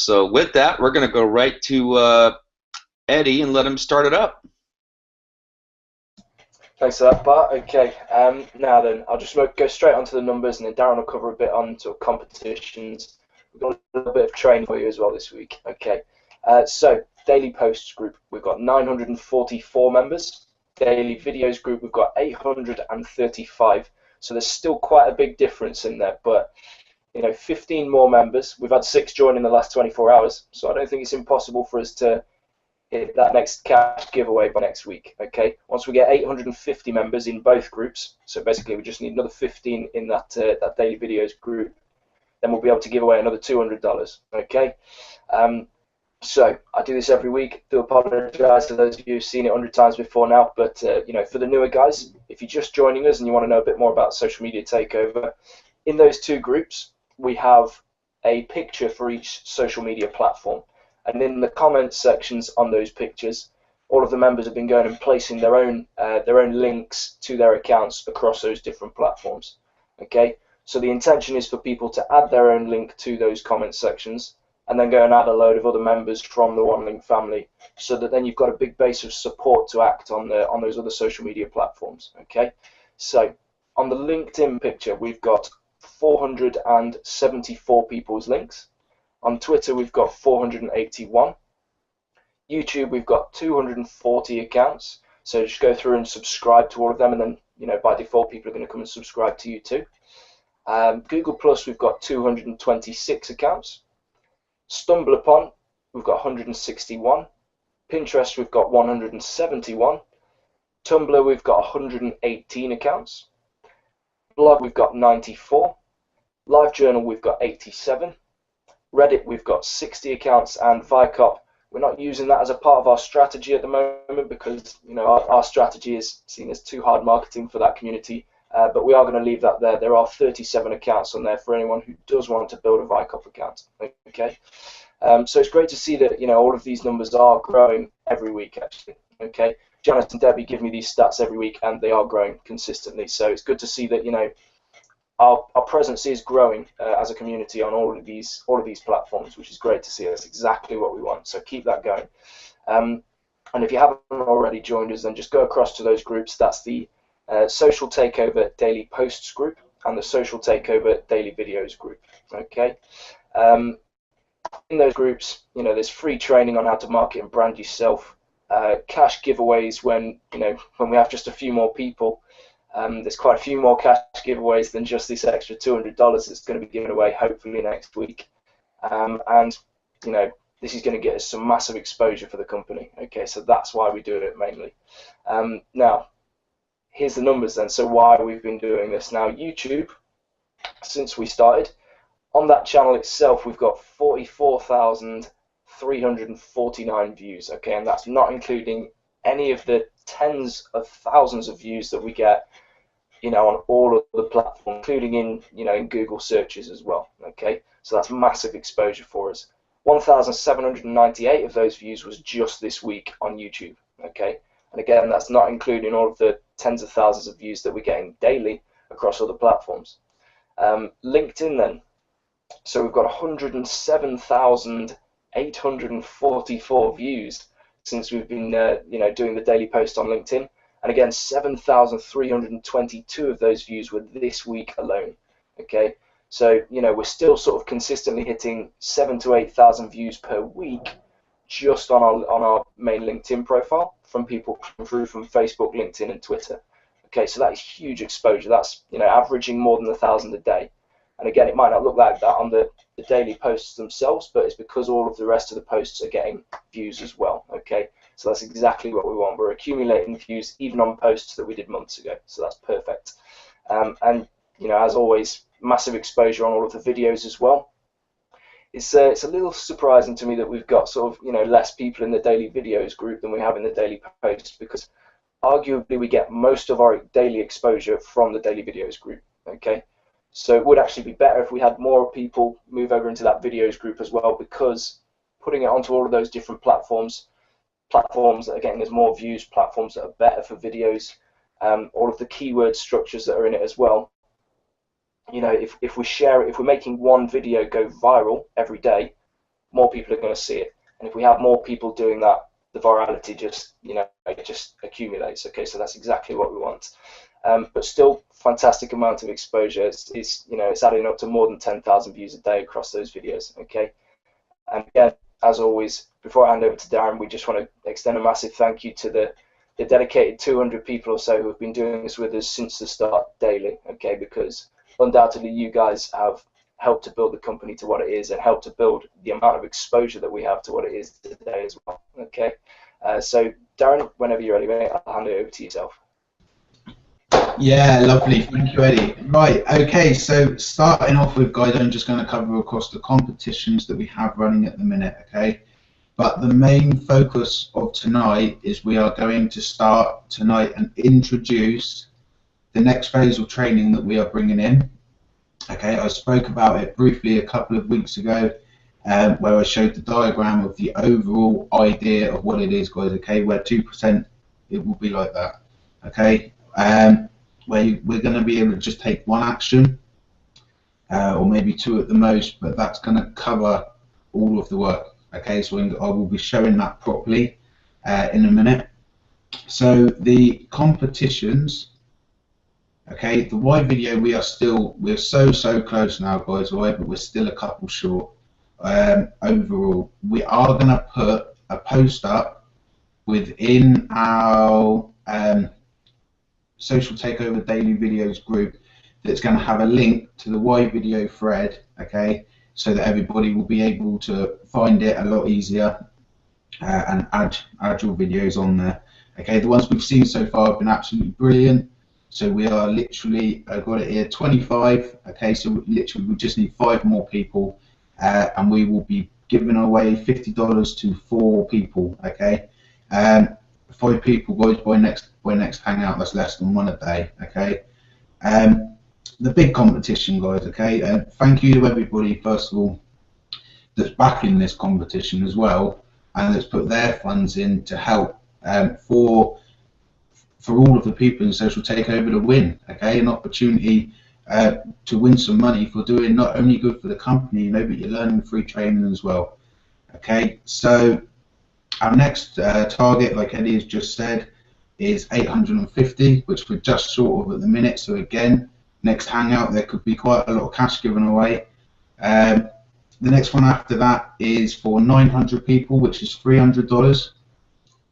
So with that, we're going to go right to Eddie and let him start it up. Thanks for that, Bart. Okay, now then, I'll just go straight onto the numbers, and then Darren will cover a bit on sort of competitions. We've got a little bit of training for you as well this week. Okay, so daily posts group, we've got 944 members. Daily videos group, we've got 835. So there's still quite a big difference in there, but 15 more members. We've had 6 join in the last 24 hours, so I don't think it's impossible for us to hit that next cash giveaway by next week. Okay, once we get 850 members in both groups, so basically we just need another 15 in that daily videos group, then we'll be able to give away another $200. Okay, so I do this every week. Do apologise to those of you who've seen it 100 times before now, but for the newer guys, if you're just joining us and you want to know a bit more about Social Media Takeover, in those 2 groups we have a picture for each social media platform. And in the comments sections on those pictures, all of the members have been going and placing their own links to their accounts across those different platforms. Okay, so the intention is for people to add their own link to those comment sections, and then go and add a load of other members from the One Link family, so that then you've got a big base of support to act on those other social media platforms. Okay, so on the LinkedIn picture, we've got 474 people's links. On Twitter, we've got 481. YouTube, we've got 240 accounts. So just go through and subscribe to all of them, and then by default, people are going to come and subscribe to you too. Google Plus, we've got 226 accounts. StumbleUpon, we've got 161. Pinterest, we've got 171. Tumblr, we've got 118 accounts. Blog, we've got 94. LiveJournal, we've got 87. Reddit, we've got 60 accounts, and Vicop, we're not using that as a part of our strategy at the moment because our strategy is seen as too hard marketing for that community, but we are going to leave that there. There are 37 accounts on there for anyone who does want to build a Vicop account. Okay, so it's great to see that all of these numbers are growing every week actually. Okay, Janice and Debbie give me these stats every week, and they are growing consistently. So it's good to see that our presence is growing as a community on all of these platforms, which is great to see. That's exactly what we want. So keep that going. And if you haven't already joined us, then just go across to those groups. That's the Social Takeover Daily Posts group and the Social Takeover Daily Videos group. Okay. In those groups, there's free training on how to market and brand yourself. Cash giveaways when we have just a few more people. There's quite a few more cash giveaways than just this extra $200 that's going to be given away hopefully next week, and this is going to get us some massive exposure for the company. Okay, so that's why we do it mainly. Now, here's the numbers then. So why we've been doing this now? YouTube, since we started on that channel itself, we've got 44,349 views. Okay, and that's not including any of the tens of thousands of views that we get on all of the platforms, including in Google searches as well. Okay, so that's massive exposure for us. 1,798 of those views was just this week on YouTube. Okay, and again, that's not including all of the tens of thousands of views that we're getting daily across other platforms. LinkedIn then, so we've got 107,844 views since we've been doing the daily post on LinkedIn. And again, 7,322 of those views were this week alone. Okay, so we're still sort of consistently hitting 7,000 to 8,000 views per week just on our main LinkedIn profile from people coming through from Facebook, LinkedIn, and Twitter. Okay, so that is huge exposure. That's averaging more than 1,000 a day. And again, it might not look like that on the daily posts themselves, but it's because all of the rest of the posts are getting views as well. Okay, so that's exactly what we want. We're accumulating views even on posts that we did months ago, so that's perfect. And as always, massive exposure on all of the videos as well. It's a little surprising to me that we've got sort of less people in the daily videos group than we have in the daily posts, because arguably we get most of our daily exposure from the daily videos group. Okay, so it would actually be better if we had more people move over into that videos group as well, because putting it onto all of those different platforms that are getting us more views, platforms that are better for videos, all of the keyword structures that are in it as well. If we share it, if we're making one video go viral every day, more people are going to see it. And if we have more people doing that, the virality just, it just accumulates. Okay, so that's exactly what we want. But still, fantastic amount of exposure. It's adding up to more than 10,000 views a day across those videos. Okay, and again, as always, before I hand over to Darren, we just want to extend a massive thank you to the dedicated 200 people or so who have been doing this with us since the start daily. Okay, because undoubtedly you guys have helped to build the company to what it is and helped to build the amount of exposure that we have to what it is today as well. Okay, so Darren, whenever you're ready, mate, I'll hand it over to yourself. Yeah, lovely. Thank you, Eddie. Right, okay, so starting off with, guys, I'm just going to cover across the competitions that we have running at the minute, okay? But the main focus of tonight is we are going to start tonight and introduce the next phase of training that we are bringing in. Okay, I spoke about it briefly a couple of weeks ago where I showed the diagram of the overall idea of what it is, guys, okay, where 2% it will be like that, okay? Where we're going to be able to just take one action or maybe two at the most, but that's going to cover all of the work. Okay, so I will be showing that properly in a minute. So the competitions, okay, the Y video we're so close now, guys, right, but we're still a couple short. Overall, we are going to put a post up within our Social Takeover Daily Videos group that's going to have a link to the Y video thread, okay, so that everybody will be able to find it a lot easier and add your videos on there. Okay, the ones we've seen so far have been absolutely brilliant. So we are literally, I've got it here, 25. Okay, so literally we just need 5 more people, and we will be giving away $50 to 4 people. Okay, 5 people, guys, by next hangout. That's less than 1 a day. Okay, the big competition, guys. Okay, thank you to everybody first of all that's backing this competition as well, and that's put their funds in to help for all of the people in Social Takeover to win. Okay, an opportunity to win some money for doing not only good for the company, but you're learning free training as well. Okay, so our next target, like Eddie has just said, is 850, which we're just short of at the minute. So again, next hangout there could be quite a lot of cash given away. The next one after that is for 900 people, which is $300.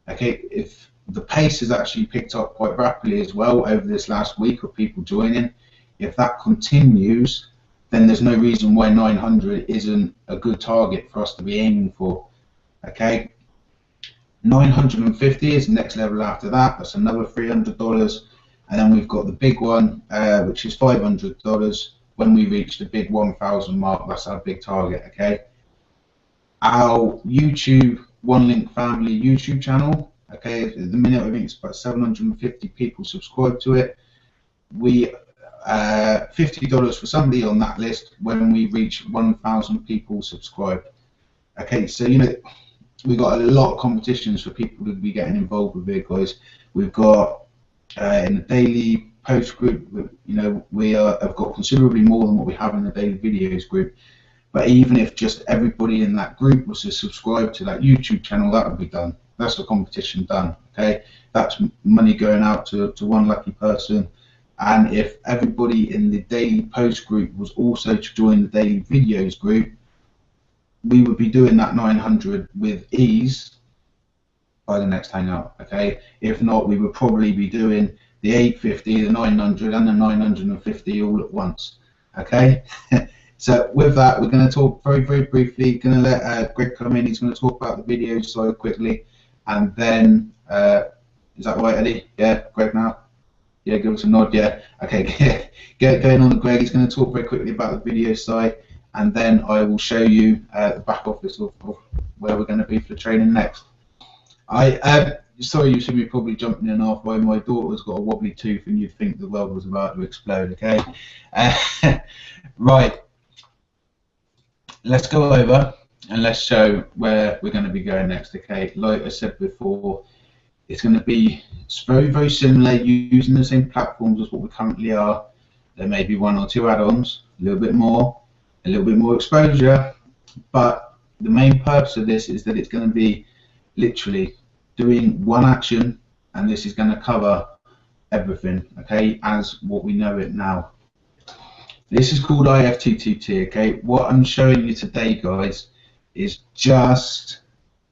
Okay, if the pace has actually picked up quite rapidly as well over this last week of people joining. If that continues, then there's no reason why 900 isn't a good target for us to be aiming for. Okay, 950 is the next level after that. That's another $300, and then we've got the big one, which is $500. When we reach the big 1,000 mark, that's our big target. Okay, our YouTube One Link Family YouTube channel. Okay, at the minute I think it's about 750 people subscribe to it. We $50 for somebody on that list when we reach 1,000 people subscribed. Okay, so we've got a lot of competitions for people to be getting involved with it, guys. We've got in the daily post group, we have got considerably more than what we have in the daily videos group. But even if just everybody in that group was to subscribe to that YouTube channel, that would be done. That's the competition done. Okay, that's money going out to one lucky person. And if everybody in the daily post group was also to join the daily videos group, we would be doing that 900 with ease by the next hangout. Okay, if not, we would probably be doing the 850, the 900, and the 950 all at once. Okay. So with that, we're going to talk very, very briefly. Going to let Greg come in. He's going to talk about the video so quickly, and then is that right, Eddie? Yeah, Greg now. Yeah, give us a nod. Yeah. Okay. Going on to Greg. He's going to talk very quickly about the video side, and then I will show you the back office of where we're going to be for the training next. Sorry, you see me probably jumping in halfway. My daughter's got a wobbly tooth, and you'd think the world was about to explode. Okay. Right. Let's go over and let's show where we're going to be going next. Okay, like I said before, it's going to be very, very similar, using the same platforms as what we currently are. There may be 1 or 2 add-ons, a little bit more exposure, but the main purpose of this is that it's going to be literally doing one action, and this is going to cover everything, okay, as what we know it now. This is called IFTTT, okay. What I'm showing you today, guys, is just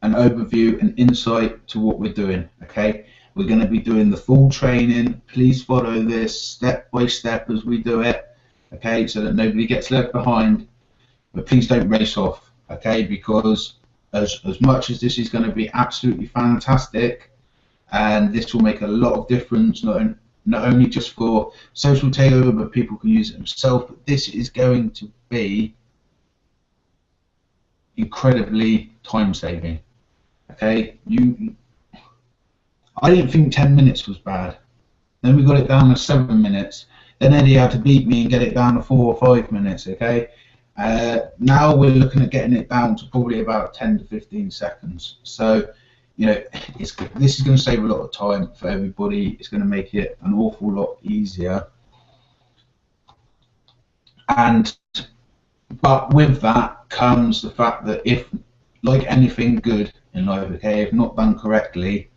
an overview and insight to what we're doing, okay. We're going to be doing the full training. Please follow this step by step as we do it, okay, so that nobody gets left behind. But please don't race off, okay, because as much as this is going to be absolutely fantastic, and this will make a lot of difference, not only just for social takeover, but people can use it themselves, but this is going to be incredibly time saving, okay. I didn't think 10 minutes was bad. Then we got it down to 7 minutes. Then Eddie had to beat me and get it down to 4 or 5 minutes, okay? Now we're looking at getting it down to probably about 10 to 15 seconds. So, you know, this is going to save a lot of time for everybody. It's going to make it an awful lot easier. But with that comes the fact that if, like anything good in life, okay, if not done correctly,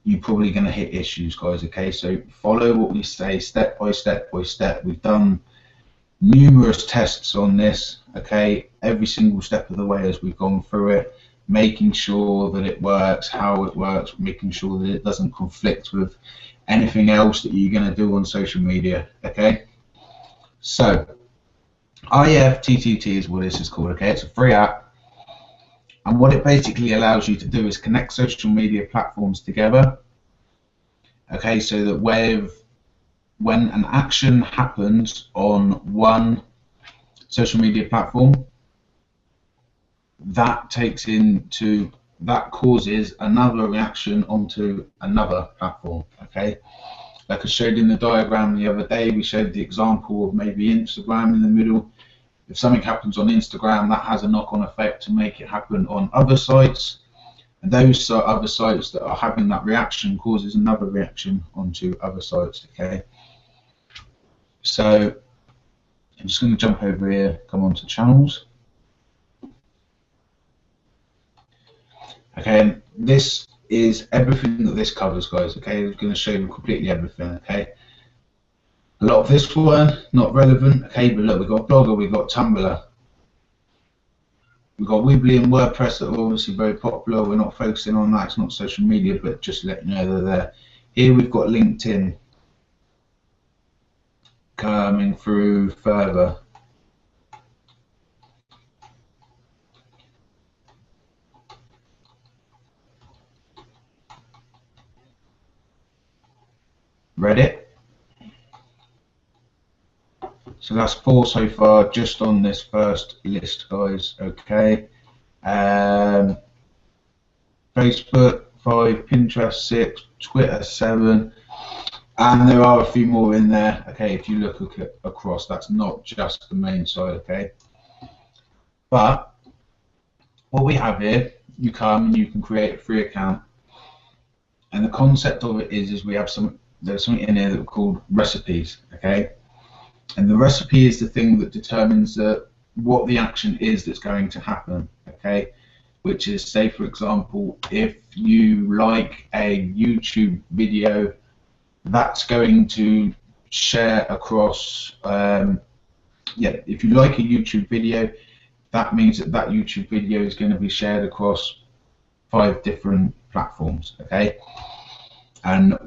you're probably going to hit issues, guys, okay. So follow what we say step by step by step. We've done numerous tests on this, okay, every single step of the way as we've gone through it, making sure that it works, how it works, making sure that it doesn't conflict with anything else that you're going to do on social media, okay. So IFTTT is what this is called, okay. It's a free app. And what it basically allows you to do is connect social media platforms together, okay, so that when an action happens on one social media platform, that causes another reaction onto another platform, okay. Like I showed in the diagram the other day, we showed the example of maybe Instagram in the middle. If something happens on Instagram, that has a knock-on effect to make it happen on other sites, and those other sites that are having that reaction causes another reaction onto other sites, okay. So I'm just going to jump over here, come on to channels. Okay, and this is everything that this covers, guys, okay. I'm going to show you completely everything, okay. A lot of this one, not relevant, okay, but look, we've got Blogger, we've got Tumblr, we've got Weebly and WordPress that are obviously very popular. We're not focusing on that, it's not social media, but just to let you know they're there. Here we've got LinkedIn coming through further. Reddit. So that's 4 so far, just on this first list, guys, okay. Facebook 5, Pinterest 6, Twitter 7, and there are a few more in there, okay, if you look across. That's not just the main side, okay. But what we have here, you come and you can create a free account, and the concept of it is we have there's something in here that are called recipes, okay. And the recipe is the thing that determines what the action is that's going to happen, okay? Which is, say for example, if you like a YouTube video, that's going to share across, if you like a YouTube video, that means that YouTube video is going to be shared across 5 different platforms, okay? And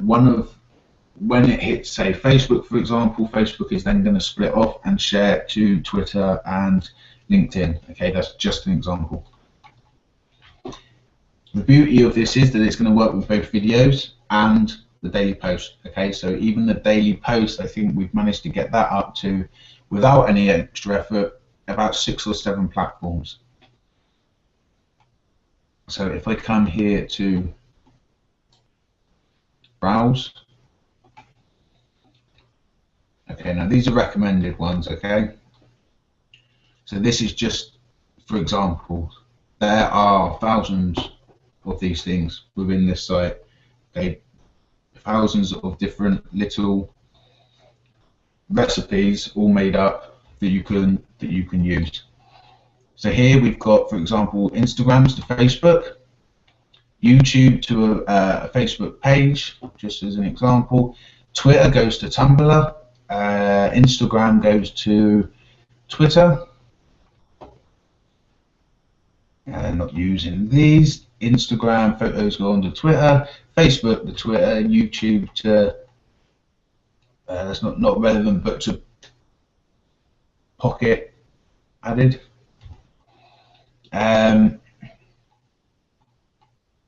when it hits, say, Facebook, for example, Facebook is then going to split off and share to Twitter and LinkedIn. Okay, that's just an example. The beauty of this is that it's going to work with both videos and the daily post. Okay, so even the daily post, I think we've managed to get that up to, without any extra effort, about 6 or 7 platforms. So if I come here to browse, okay, now these are recommended ones, okay? So this is just, for example, there are thousands of these things within this site, okay? Thousands of different little recipes all made up that you can use. So here we've got, for example, Instagrams to Facebook, YouTube to a Facebook page, just as an example. Twitter goes to Tumblr, Instagram goes to Twitter. Not using these. Instagram photos go onto Twitter, Facebook to Twitter, YouTube to that's not relevant, but to Pocket added.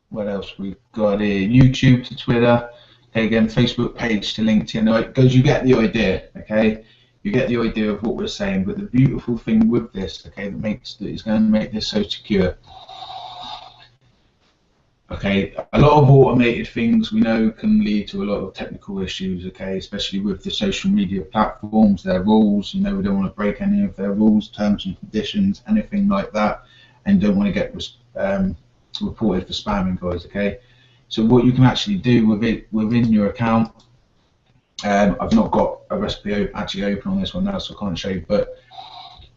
What else we've got here? YouTube to Twitter. Okay, again, Facebook page to LinkedIn. Because you get the idea, okay? You get the idea of what we're saying. But the beautiful thing with this, okay, that is going to make this so secure. Okay, a lot of automated things we know can lead to a lot of technical issues, okay, especially with the social media platforms, their rules. We don't want to break any of their rules, terms and conditions, anything like that, and don't want to get reported for spamming, guys, okay? So what you can actually do with it within your account, I've not got a recipe actually open on this one now, so I can't show you, but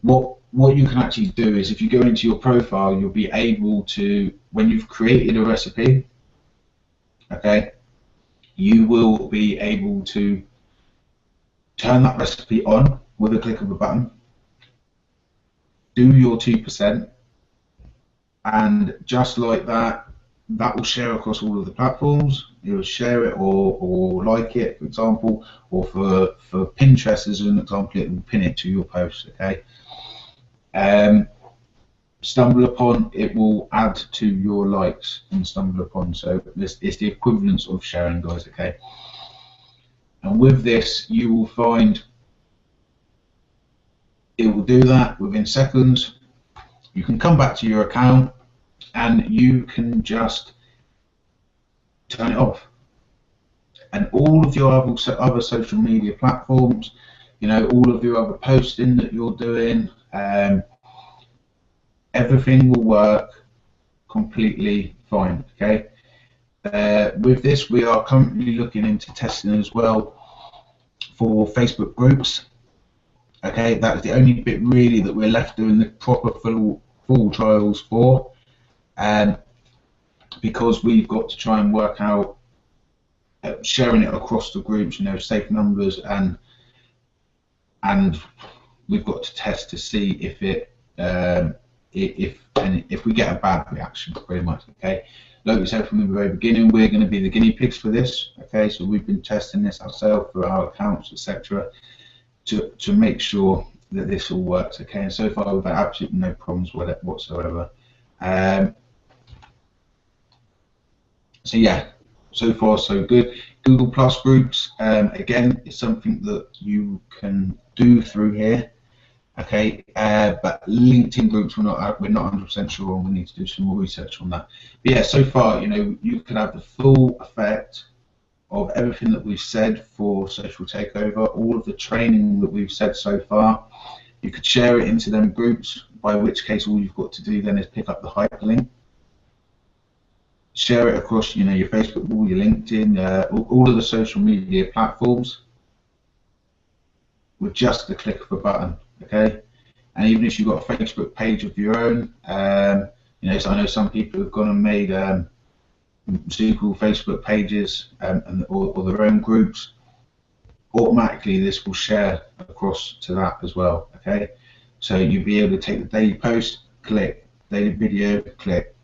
what you can actually do is, if you go into your profile, you'll be able to, when you've created a recipe, okay, you will be able to turn that recipe on with a click of a button, do your 2%, and just like that, that will share across all of the platforms. You'll share it or like it, for example, or for Pinterest as an example, it will pin it to your post, okay? Stumble upon, it will add to your likes and stumble upon, so this is the equivalence of sharing, guys, okay? And with this, you will find it will do that within seconds. You can come back to your account and you can just turn it off. And all of your other social media platforms, all of your other posting that you're doing, everything will work completely fine, okay? With this, we are currently looking into testing as well for Facebook groups, okay? That's the only bit really that we're left doing the proper full trials for, because we've got to try and work out sharing it across the groups, safe numbers, and we've got to test to see if if we get a bad reaction, pretty much, okay? Like we said from the very beginning, we're going to be the guinea pigs for this, okay? So we've been testing this ourselves through our accounts, etc., to make sure that this all works, okay? And so far we've had absolutely no problems with it whatsoever. So yeah, so far so good. Google Plus groups, again, is something that you can do through here, okay? But LinkedIn groups, we're not 100% sure on. We need to do some more research on that. But yeah, so far, you can have the full effect of everything that we've said for Social Takeover, all of the training that we've said so far. You could share it into them groups, by which case all you've got to do then is pick up the hyperlink, share it across, your Facebook wall, your LinkedIn, all of the social media platforms with just the click of a button, okay? And even if you've got a Facebook page of your own, so I know some people have gone and made super cool Facebook pages or their own groups. Automatically, this will share across to that as well, okay? So you'll be able to take the daily post, click, daily video, click,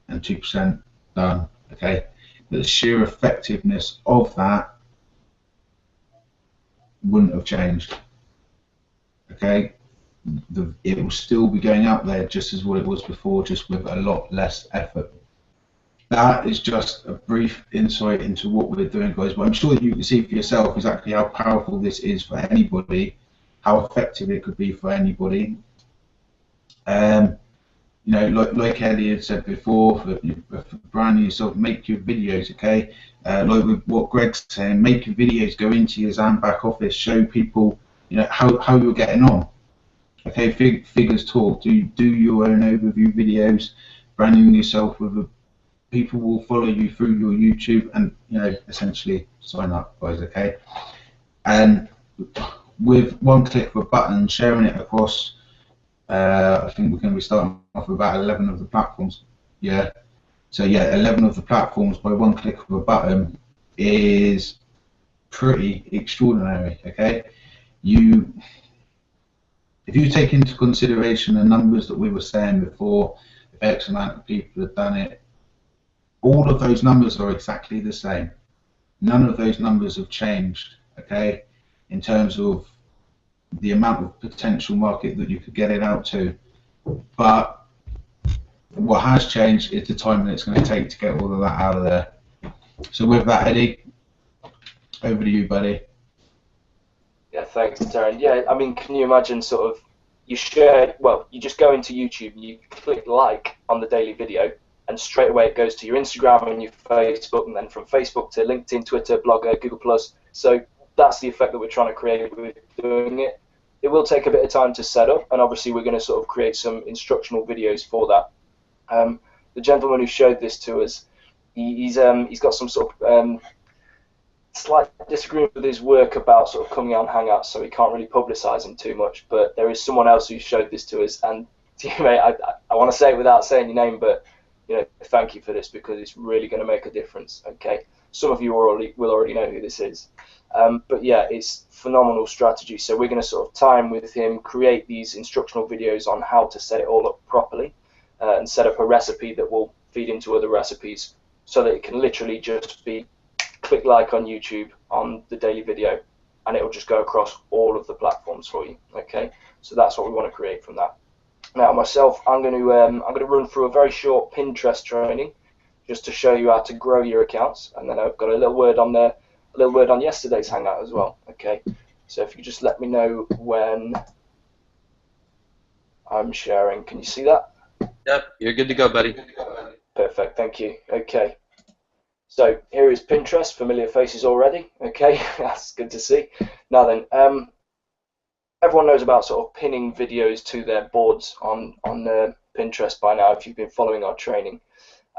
and 2%. Done, okay? But the sheer effectiveness of that wouldn't have changed, okay? It will still be going out there just as what it was before, just with a lot less effort. That is just a brief insight into what we're doing, guys, but I'm sure that you can see for yourself exactly how powerful this is for anybody, how effective it could be for anybody. Like Eddie had said before, for brand new yourself, make your videos, okay? Like with what Greg's saying, make your videos, go into your Zam back office, show people, how you're getting on. Okay, figures talk. Do your own overview videos, branding yourself with people will follow you through your YouTube, and essentially sign up, guys, okay? And with one click of a button, sharing it across I think we're going to be starting off with about 11 of the platforms. Yeah. So yeah, 11 of the platforms by one click of a button is pretty extraordinary. Okay. You, if you take into consideration the numbers that we were saying before, if X amount of people have done it, all of those numbers are exactly the same. None of those numbers have changed. Okay. In terms of the amount of potential market that you could get it out to, but what has changed is the time that it's going to take to get all of that out of there. So with that, Eddie, over to you, buddy. Yeah, thanks, Darren. Yeah, I mean, can you imagine sort of you share, well, you just go into YouTube and you click like on the daily video, and straight away it goes to your Instagram and your Facebook, and then from Facebook to LinkedIn, Twitter, Blogger, Google Plus. So that's the effect that we're trying to create with doing it. It will take a bit of time to set up, and obviously we're going to sort of create some instructional videos for that. The gentleman who showed this to us, he's got some sort of slight disagreement with his work about sort of coming on Hangout, so he can't really publicise him too much. But there is someone else who showed this to us, and mate, I want to say it without saying your name, but thank you for this because it's really going to make a difference. Okay, some of you will already know who this is, but yeah, it's phenomenal strategy. So we're going to sort of time with him, create these instructional videos on how to set it all up properly, and set up a recipe that will feed into other recipes, so that it can literally just be click like on YouTube on the daily video, and it will just go across all of the platforms for you. Okay, so that's what we want to create from that. Now myself, I'm going to run through a very short Pinterest training just to show you how to grow your accounts, and then I've got a little word on there, a little word on yesterday's Hangout as well. Okay, so if you just let me know when I'm sharing. Can you see that? Yep, you're good to go, buddy. Perfect, thank you. Okay. So here is Pinterest, familiar faces already. Okay, that's good to see. Now then, everyone knows about sort of pinning videos to their boards on Pinterest by now if you've been following our training.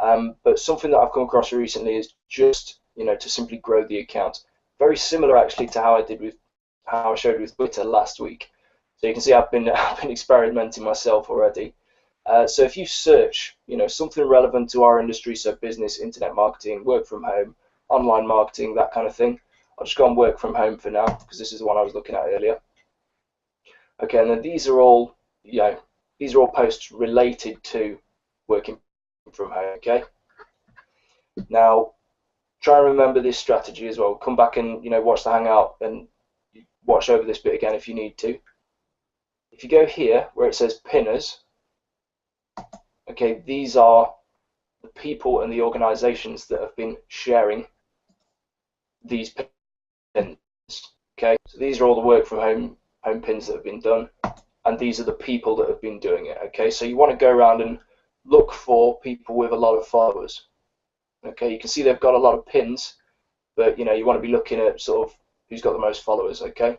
But something that I've come across recently is just to simply grow the account. Very similar actually to how I showed with Twitter last week. So you can see I've been experimenting myself already. So if you search, something relevant to our industry, so business, internet marketing, work from home, online marketing, that kind of thing. I'll just go on work from home for now because this is the one I was looking at earlier. Okay, and then these are all posts related to working from home. Okay. Now, try and remember this strategy as well. Come back and watch the Hangout and watch over this bit again if you need to. If you go here where it says pinners. Okay, these are the people and the organizations that have been sharing these pins. Okay, so these are all the work from home pins that have been done, and these are the people that have been doing it. Okay, so you want to go around and look for people with a lot of followers. Okay, you can see they've got a lot of pins, but you want to be looking at sort of who's got the most followers. Okay,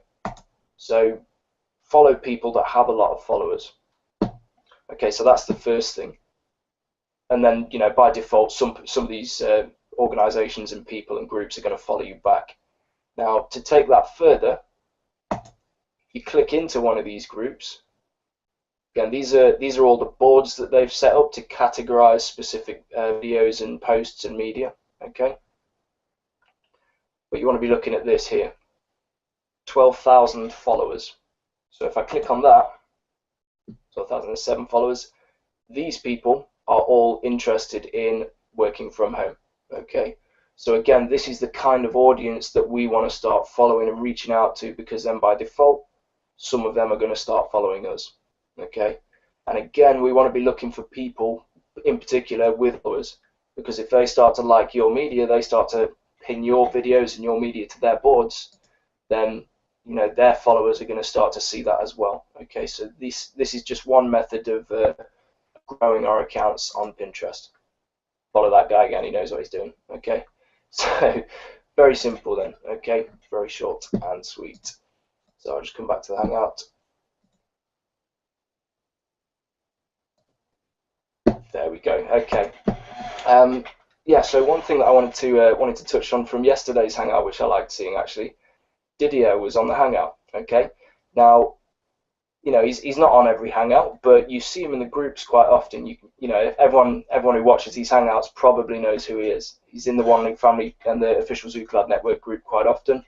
so follow people that have a lot of followers. Okay, so that's the first thing. And then, by default, some of these organizations and people and groups are going to follow you back. Now, to take that further, you click into one of these groups. Again, these are all the boards that they've set up to categorize specific videos and posts and media. Okay, but you want to be looking at this here, 12,000 followers. So if I click on that, 12,007 followers, these people are all interested in working from home. Okay, so again, this is the kind of audience that we want to start following and reaching out to, because then by default, some of them are going to start following us. Okay, and again, we want to be looking for people in particular with followers, because if they start to like your media, they start to pin your videos and your media to their boards, then their followers are going to start to see that as well. Okay, so this is just one method of growing our accounts on Pinterest. Follow that guy again, he knows what he's doing. Okay, so very simple then. Okay, very short and sweet. So I'll just come back to the Hangout. There we go. Okay. Yeah. So one thing that I wanted to touch on from yesterday's Hangout, which I liked seeing actually, Didier was on the Hangout. Okay. Now, you know, he's not on every Hangout, but you see him in the groups quite often. You know, everyone who watches these Hangouts probably knows who he is. He's in the One Link family and the official Zooclub network group quite often.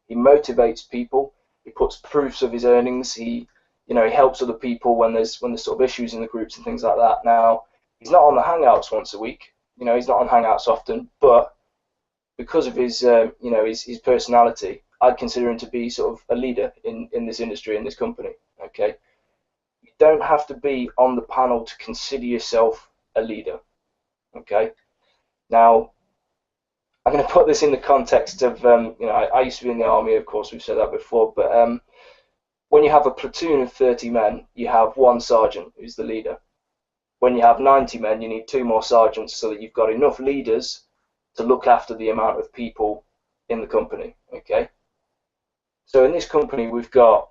He motivates people. He puts proofs of his earnings. He helps other people when there's sort of issues in the groups and things like that. Now, he's not on the Hangouts once a week. You know, he's not on Hangouts often, but because of his his personality, I'd consider him to be sort of a leader in this industry, in this company. Okay, you don't have to be on the panel to consider yourself a leader. Okay, now I'm going to put this in the context of I used to be in the army, of course, we've said that before, but when you have a platoon of 30 men, you have one sergeant who's the leader. When you have 90 men, you need 2 more sergeants so that you've got enough leaders to look after the amount of people in the company. Okay, so in this company we've got,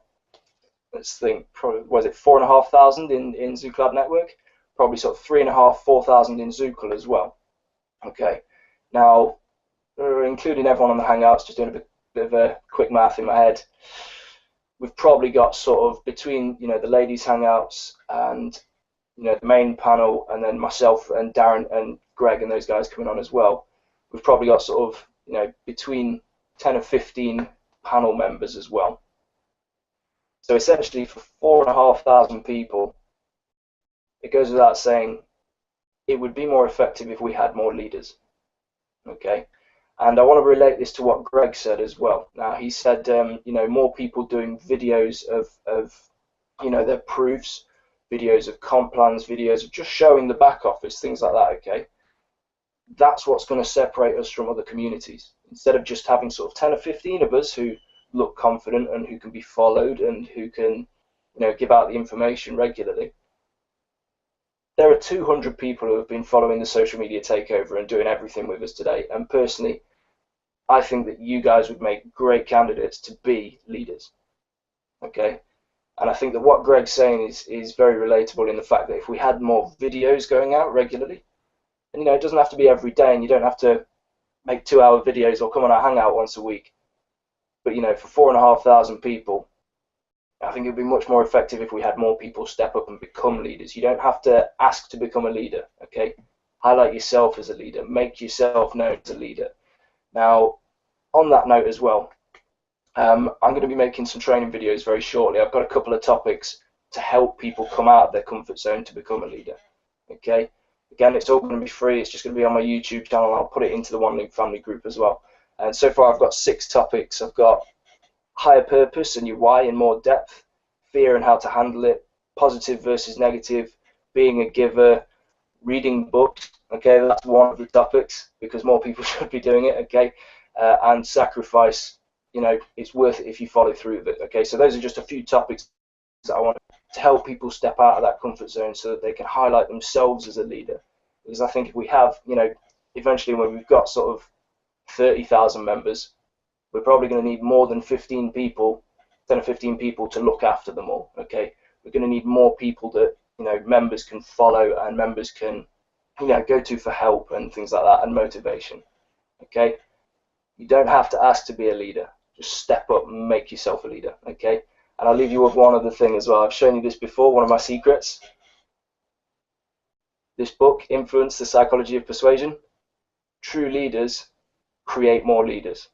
let's think, probably, was it 4,500 in Zooclub network? Probably sort of 3,500, 4,000 in Zoocl as well. Okay, now including everyone on the Hangouts, just doing a bit of a quick math in my head, we've probably got sort of between the ladies Hangouts and the main panel, and then myself and Darren and Greg and those guys coming on as well, we've probably got sort of between 10 and 15 panel members as well. So essentially for 4,500 people, it goes without saying it would be more effective if we had more leaders. Okay, and I want to relate this to what Greg said as well. Now he said more people doing videos of their proofs, videos of comp plans, videos of just showing the back office, things like that. Okay, that's what's going to separate us from other communities. Instead of just having sort of 10 or 15 of us who look confident and who can be followed and who can give out the information regularly, there are 200 people who have been following the social media takeover and doing everything with us today. And personally, I think that you guys would make great candidates to be leaders. Okay, and I think that what Greg's saying is very relatable in the fact that if we had more videos going out regularly, and it doesn't have to be every day, and you don't have to make 2-hour videos or come on a Hangout once a week, but for 4,500 people, I think it would be much more effective if we had more people step up and become leaders. You don't have to ask to become a leader. Okay, highlight yourself as a leader, make yourself known as a leader. Now, on that note as well, I'm going to be making some training videos very shortly. I've got a couple of topics to help people come out of their comfort zone to become a leader. Okay, again, it's all going to be free. It's just going to be on my YouTube channel. I'll put it into the One Link family group as well. And so far I've got 6 topics. I've got higher purpose and your why in more depth, fear and how to handle it, positive versus negative, being a giver, reading books. Okay, that's one of the topics because more people should be doing it. Okay, and sacrifice. It's worth it if you follow through with it. Okay, so those are just a few topics that I want to help people step out of that comfort zone so that they can highlight themselves as a leader. Because I think if we have, eventually when we've got sort of 30,000 members, we're probably going to need more than 15 people, 10 or 15 people to look after them all. Okay, we're going to need more people that members can follow and members can go to for help and things like that and motivation. Okay, you don't have to ask to be a leader. Just step up and make yourself a leader. Okay, and I'll leave you with one other thing as well. I've shown you this before. One of my secrets. This book, Influence: The Psychology of Persuasion. True leaders create more leaders.